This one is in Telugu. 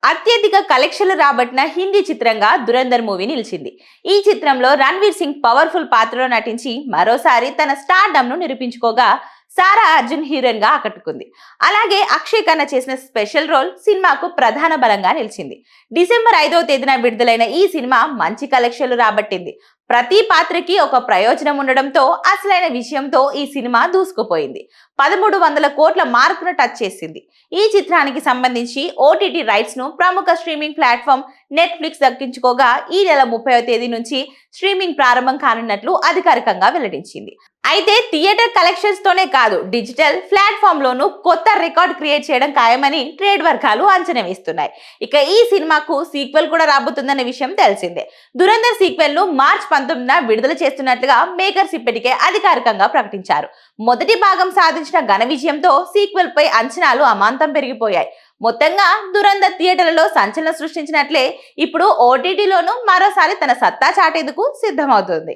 అత్యధిక కలెక్షన్లు రాబట్టిన హిందీ చిత్రంగా దురంధర్ మూవీ నిలిచింది. ఈ చిత్రంలో రణ్వీర్ సింగ్ పవర్ఫుల్ పాత్రలో నటించి మరోసారి తన స్టార్డమ్ ను నిరూపించుకోగా, సారా అర్జున్ హీరోయిన్ గా ఆకట్టుకుంది. అలాగే అక్షయ్ ఖన్నా చేసిన స్పెషల్ రోల్ సినిమాకు ప్రధాన బలంగా నిలిచింది. డిసెంబర్ 5వ తేదీన విడుదలైన ఈ సినిమా మంచి కలెక్షన్లు రాబట్టింది. ప్రతి పాత్రకి ఒక ప్రయోజనం ఉండడంతో అసలైన విషయంతో ఈ సినిమా దూసుకుపోయింది. 1300 కోట్ల మార్కును టచ్ చేసింది. ఈ చిత్రానికి సంబంధించి ఓటీటీ రైట్స్ ను ప్రముఖ స్ట్రీమింగ్ ప్లాట్ఫామ్ నెట్ఫ్లిక్స్ దక్కించుకోగా, ఈ నెల 30వ తేదీ నుంచి స్ట్రీమింగ్ ప్రారంభం కానున్నట్లు అధికారికంగా వెల్లడించింది. అయితే థియేటర్ కలెక్షన్స్ తోనే కాదు, డిజిటల్ ప్లాట్ఫామ్ లోనూ కొత్త రికార్డ్ క్రియేట్ చేయడం ఖాయమని ట్రేడ్ వర్గాలు అంచనా వేస్తున్నాయి. ఇక ఈ సినిమాకు సీక్వెల్ కూడా రాబోతుందన్న విషయం తెలిసిందే. దురంధర్ సీక్వెల్ ను మార్చ్ 19న విడుదల చేస్తున్నట్లుగా మేకర్స్ ఇప్పటికే అధికారికంగా ప్రకటించారు. మొదటి భాగం సాధించిన ఘన విజయంతో సీక్వెల్ పై అంచనాలు అమాంతం పెరిగిపోయాయి. మొత్తంగా దురంధర్ థియేటర్లలో సంచలనం సృష్టించినట్లే ఇప్పుడు ఓటీటీలోనూ మరోసారి తన సత్తా చాటేందుకు సిద్ధమవుతుంది.